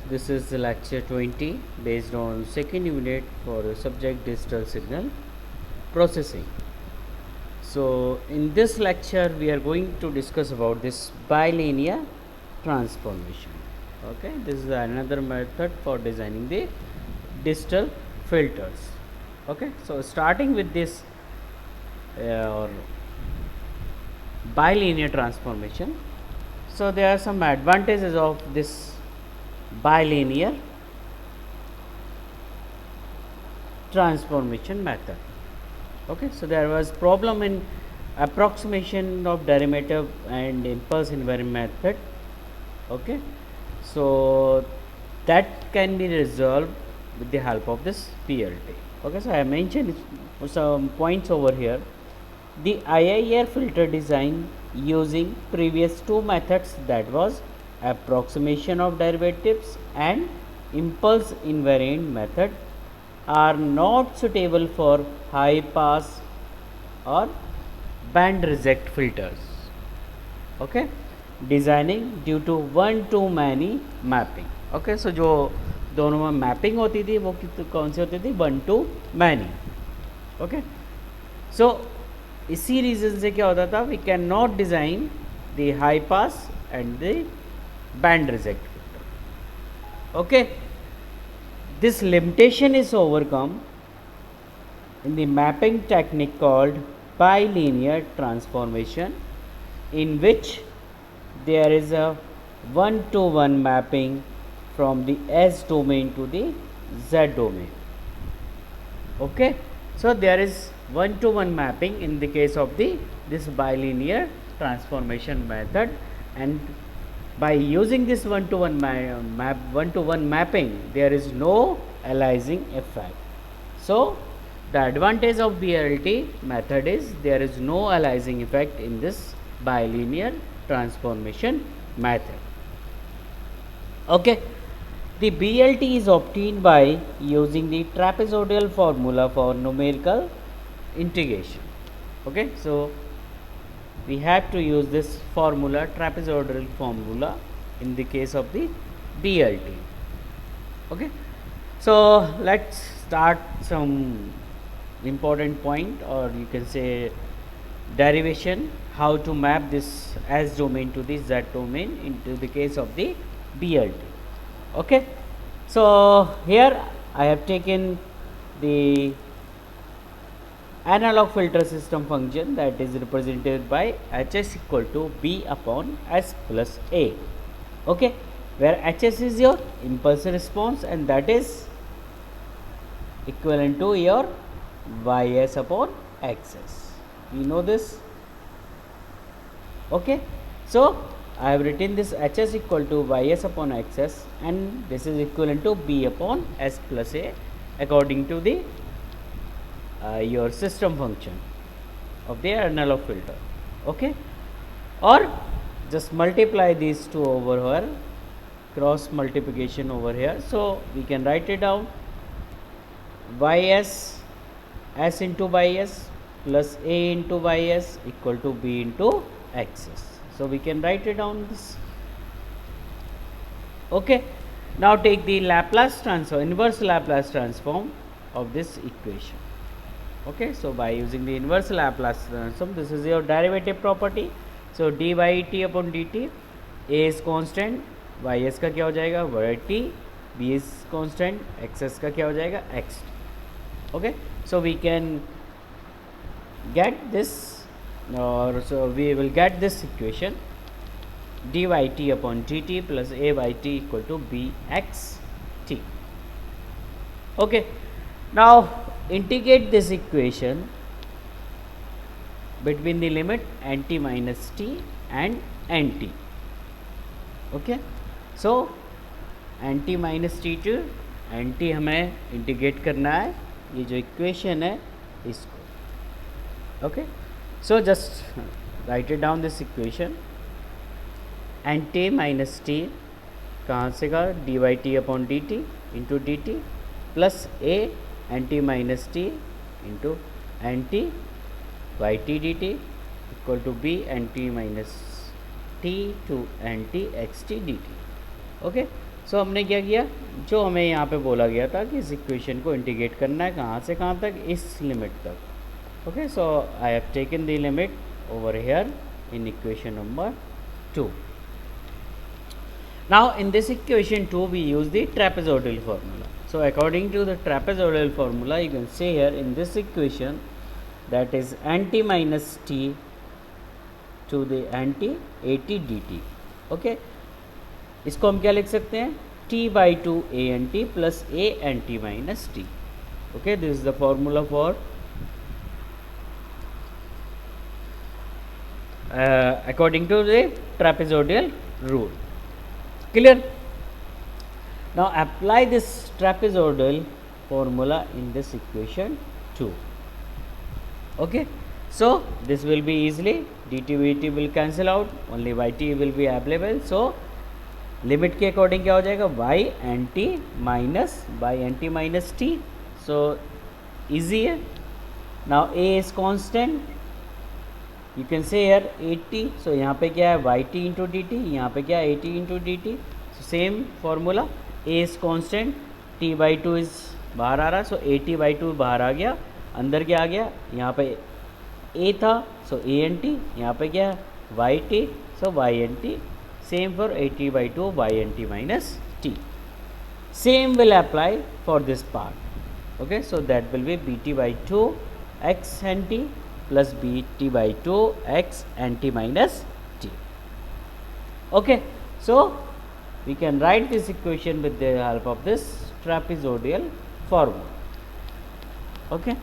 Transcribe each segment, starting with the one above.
This is the lecture 20 based on second unit for the subject digital signal processing. So in this lecture we are going to discuss about this bilinear transformation. Okay, this is another method for designing the digital filters. Okay, so starting with this or bilinear transformation. So there are some advantages of this bilinear transformation method. Okay, so there was problem in approximation of derivative and impulse invariant method. Okay, so that can be resolved with the help of this PLT. Okay, so I mentioned some points over here. The IIR filter design using previous two methods, that was approximation of derivatives and impulse invariant method, are not suitable for high pass or band reject filters. Okay, designing due to one to many mapping. Okay, so जो दोनों में mapping होती थी वो कौन सी होती थी, one to many. Okay, so इसी रीज़न से क्या होता था, we can not design the high pass and the band reject filter. Okay, this limitation is overcome in the mapping technique called bilinear transformation, in which there is a one-to-one mapping from the S domain to the Z domain. Okay, so there is one-to-one mapping in the case of this bilinear transformation method, and by using this one-to-one mapping, there is no aliasing effect. So the advantage of BLT method is there is no aliasing effect in this bilinear transformation method. Okay, the BLT is obtained by using the trapezoidal formula for numerical integration. Okay, so we have to use this formula, trapezoidal formula, in the case of the BLT. Okay, so let's start some important point, or you can say derivation, how to map this S domain to the Z domain into the case of the BLT. Okay, so here I have taken the analog filter system function that is represented by Hs equal to B upon S plus A. Okay, where Hs is your impulse response and that is equivalent to your Ys upon Xs. We know this. Okay, so I have written this Hs equal to Ys upon Xs, and this is equivalent to B upon S plus A according to the your system function of the analog filter. Okay, or just multiply these two over here, cross multiplication over here, so we can write it down, Ys S into Ys plus A into Ys equal to B into Xs. So we can write it down this. Okay, now take the Laplace transform, inverse Laplace transform of this equation. Okay, so by using the inverse Laplace transform, this is your derivative property. So dy t upon dt, A is constant, Ys का क्या हो जाएगा yt, B is constant, Xs का क्या हो जाएगा xt. Okay, so we can get this, or so we will get this equation, dy t upon dt plus A by t equal to bxt. Okay, now integrate this equation between the limit nt minus t and nt. Okay, so nt minus t to nt हमें integrate करना है, ये जो equation है इसको. Okay, so just write it down this equation, nt minus t कहाँ से का d y t upon d t into d t plus a nt minus t into nt y t d t equal to be nt minus t to nt xt dt. Okay, so हमने क्या किया, जो हमें यहाँ पे बोला गया था कि इस इक्वेशन को इंटीग्रेट करना है कहाँ से कहाँ तक, इस लिमिट तक। Okay, so I have taken the limit over here in equation number 2. Now in this equation 2 we use the trapezoidal formula. So according to the trapezoidal formula, you can say here in this equation, that is anti minus t to the anti at dt. Okay, इसको हम क्या लिख सकते हैं, t by 2 a n t plus a n t minus t. Okay, this is the formula for according to the trapezoidal rule. Clear? Now apply this trapezoidal formula in this equation 2. Okay, so this will be easily, dt dt will cancel out, only yt will be available. So limit के according क्या हो जाएगा, y nt minus y nt minus t. So easy है. Now a is constant, you can say here 80. So यहाँ पे क्या है, yt into d T, यहाँ पे क्या है 80 into d T. Same formula, a is constant, t by two is बाहर आ रहा, सो 80 बाई टू बाहर आ गया, अंदर क्या आ गया, यहाँ पे a था, सो a एन टी, यहाँ पे क्या है yt, so y n t. Same for 80 by two y n t minus t. Same will apply for this part. Okay, so that will be bt by two x n t plus bt by 2 x and t minus t. Okay, so we can write this equation with the help of this trapezoidal formula. Okay,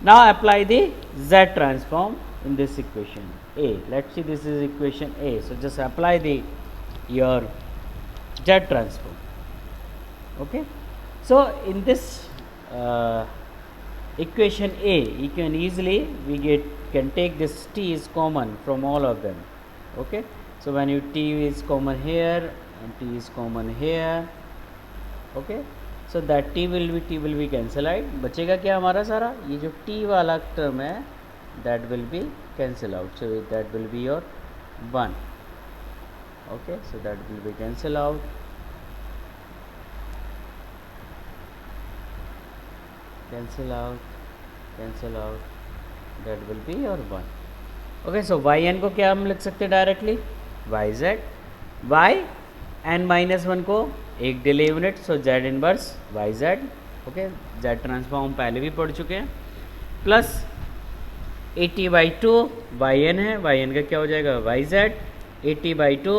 now apply the z transform in this equation a. Let's see, this is equation a, so just apply the your z transform. Okay, so in this equation a, you can easily, can take this t is common from all of them. Okay, so when you t is common here and t is common here. Okay, so that t will be cancel out. बचेगा क्या हमारा सारा, ये जो t वाला term है, that will be cancel out, so that will be your 1. Okay, so that will be cancel out. Cancel out, cancel out, that will be your 1. Okay, so yn को क्या हम लिख सकते हैं directly, yz, y n minus 1 को एक delay unit, so z inverse yz. Okay, z transform पहले भी पढ़ चुके हैं, प्लस 80 बाई टू yn है, yn का क्या हो जाएगा yz, 80 by two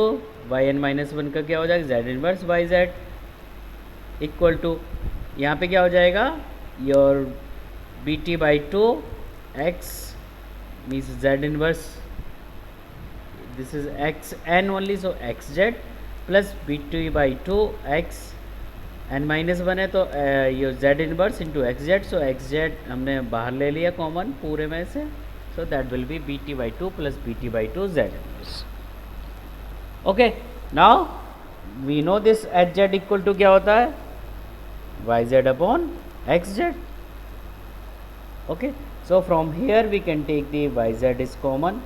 yn minus 1 का क्या हो जाएगा z inverse yz, equal to यहाँ पे क्या हो जाएगा your bt by 2 x means z inverse, this is x n only, so xz plus bt by 2 x n minus 1 है, तो ये z inverse into xz, so xz हमने बाहर ले लिया कॉमन पूरे में से, so that will be bt by 2 plus bt by 2 z inverse. Okay, now we know this hz equal to क्या होता है, yz upon xz. Okay, so from here we can take the yz is common,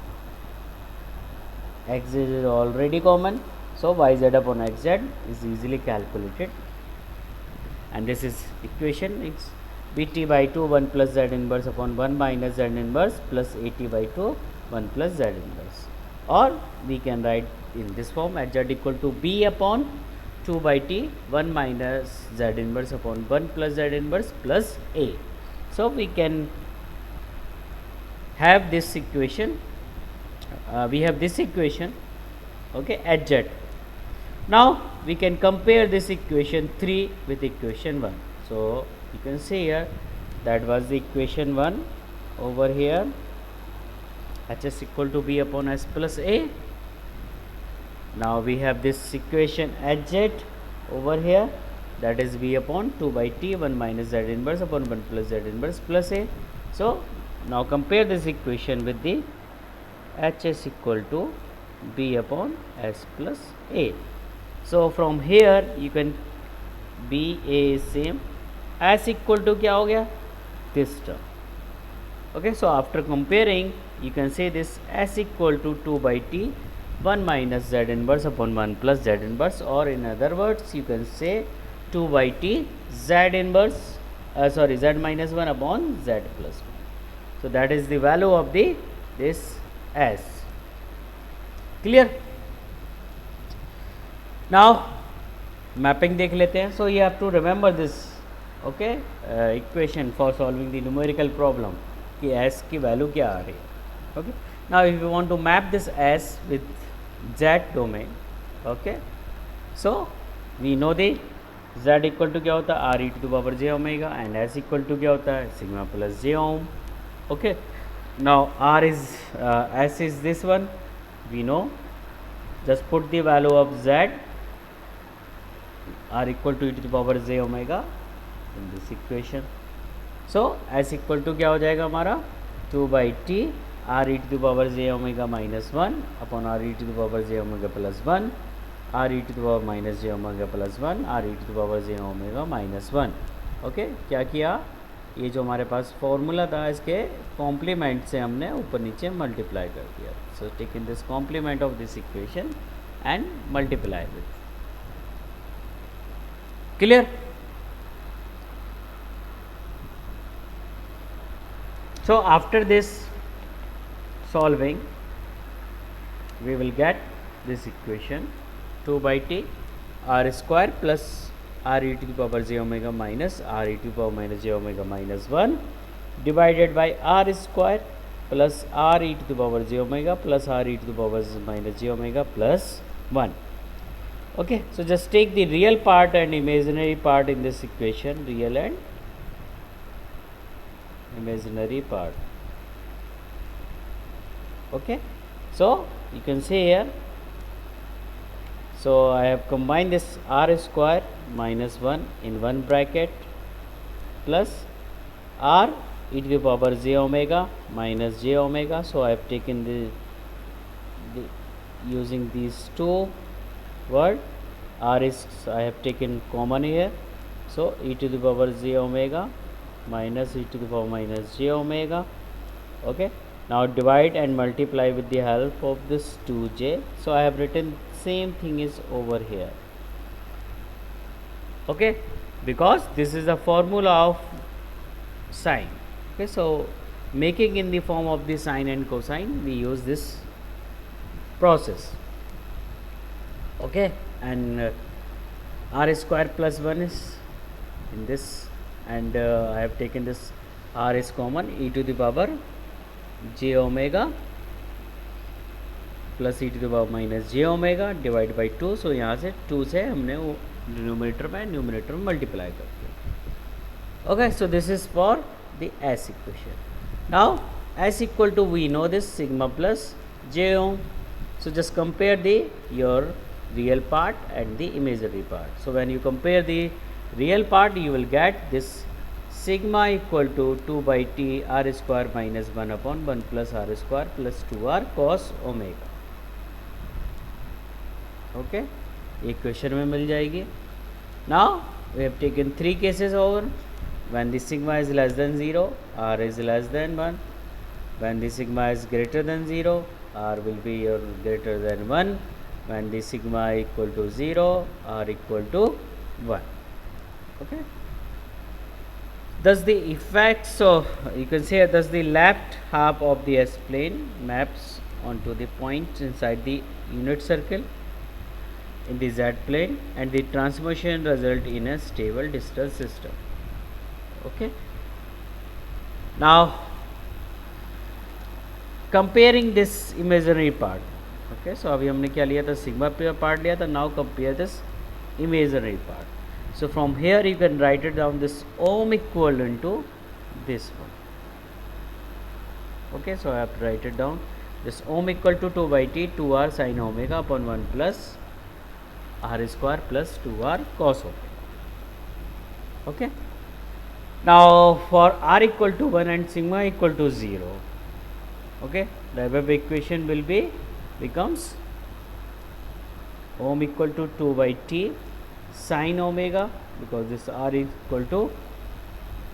xz is already common, so yz upon xz is easily calculated, and this is equation, it's bt by 2 1 plus z inverse upon 1 minus z inverse plus 80 by 2 1 plus z inverse, or we can write in this form, hz equal to b upon 2 by t 1 minus z inverse upon 1 plus z inverse plus a. So we can have this equation, we have this equation, okay, hz. Now we can compare this equation 3 with equation 1. So you can see here, that was the equation 1 over here, hs equal to b upon s plus a. Now we have this equation hz over here, that is b upon 2 by t 1 minus z inverse upon 1 plus z inverse plus a. So now compare this equation with the hs equal to b upon s plus a. So from here you can b a is same, s equal to क्या हो गया, this term. Okay, so after comparing you can say this s equal to 2 by t 1 minus z inverse upon 1 plus z inverse, or in other words you can say 2 by t z inverse z minus 1 upon z plus 1. So that is the value of the this s. Clear? Now mapping देख लेते हैं. So you have to remember this equation for solving the numerical problem कि s की value क्या आ रही है. Okay. Now if you want to map this s with z domain, okay, so we know the z equal to क्या होता है r e to the power j omega and s equal to क्या होता है sigma plus j ohm. Okay. Now r is s is this one, we know. Just put the value of z r equal to e to the power j omega in this equation. So s equal to क्या हो जाएगा हमारा 2 by t r e to the power j omega minus 1 upon r e to the power j omega plus 1 r e to the power minus j omega plus 1 r e to the power j omega minus 1. Okay. क्या किया, ये जो हमारे पास formula था इसके complement से हमने ऊपर नीचे मल्टीप्लाई कर दिया. So take in this complement of this equation and multiply with. Clear? So after this solving we will get this equation 2 by t r square plus r e to the power j omega minus r e to the power minus j omega minus 1 divided by r square plus r e to the power j omega plus r e to the power minus j omega plus 1. Okay, so just take the real part and imaginary part in this equation, real and imaginary part. Okay, so you can see here, so I have combined this r square minus 1 in one bracket plus r e to the power j omega minus j omega. So I have taken the using these two word, r is I have taken common here, so e to the power j omega minus e to the power minus j omega. Okay, now divide and multiply with the help of this 2j. So I have written same thing is over here. Okay, because this is the formula of sine. Okay, so making in the form of the sine and cosine we use this process. Okay, and r square plus 1 is in this, and I have taken this r is common, e to the power j omega plus e to the power minus j omega divided by 2. So यहाँ से 2 से हमने वो numerator में multiply कर दिया. Okay, so this is for the s equation. Now s equal to, we know this, sigma plus j ohm. So just compare the your real part and the imaginary part. So when you compare the real part you will get this sigma equal to 2 by t r square minus 1 upon 1 plus r square plus 2r cos omega. Okay, equation में मिल जाएगी. Now we have taken 3 cases over. When the sigma is less than 0, r is less than 1. When the sigma is greater than 0, r will be greater than 1. When the sigma equal to 0, r equal to 1. Okay, thus the effects of, you can say, thus the left half of the s plane maps onto the point inside the unit circle in the z plane, and the transformation result in a stable distance system. Okay, now comparing this imaginary part. Okay, so अभी हमने क्या लिया था, sigma part लिया था. Now compare this imaginary part. So from here you can write it down, this ohm equivalent to this one. Okay, so I have to write it down, this ohm equal to 2 by t 2r sin omega upon 1 plus r square plus 2r cos omega. Okay, now for r equal to 1 and sigma equal to 0, okay, the above equation will be becomes ohm equal to 2 by t sin omega, because this r is equal to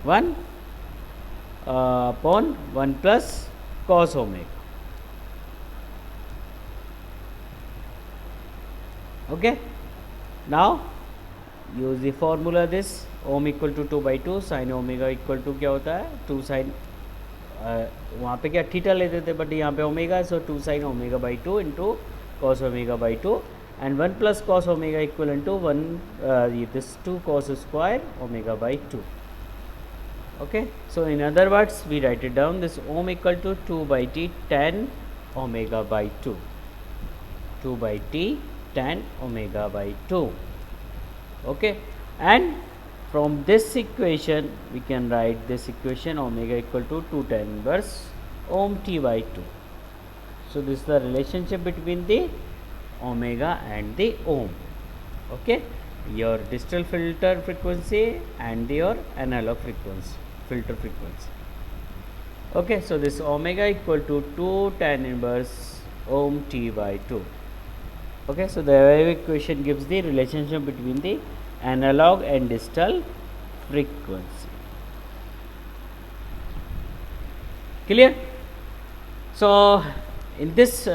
1 upon 1 plus cos omega. Okay, now use the formula this ओम equal to 2/2 sine omega equal to क्या होता है 2 sign वहाँ पे क्या theta लेते थे but यहाँ पे omega so 2 sine omega by 2 into cos omega by 2 and 1 plus cos omega equivalent to 1 this 2 cos square omega by 2. Okay, so in other words we write it down this ohm equal to 2 by t tan omega by 2, 2 by t tan omega by 2. Okay, and from this equation we can write this equation omega equal to 2 tan inverse ohm t by 2. So this is the relationship between the omega and the ohm. Okay, your digital filter frequency and your analog frequency, filter frequency. Okay, so this omega equal to 2 tan inverse ohm t by 2. Okay, so the wave equation gives the relationship between the analog and digital frequency. Clear? So in this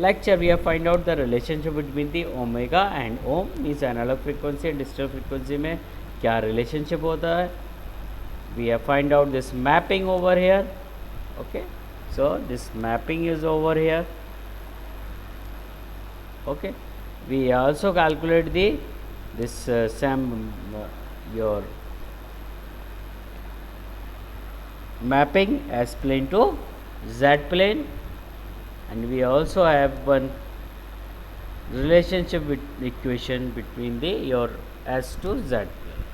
lecture we have find out the relationship between the omega and ohm means analog frequency and digital frequency में क्या relationship होता है. We have find out this mapping over here. Okay, so this mapping is over here. Okay, we also calculate the this your mapping as plane to z plane, and we also have one relationship with equation between the your s to z plane.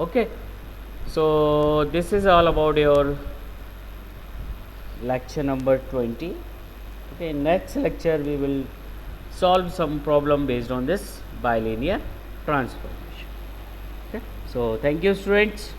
Okay, so this is all about your lecture number 20. Okay, next lecture we will solve some problem based on this bilinear transformation. Okay, so thank you students.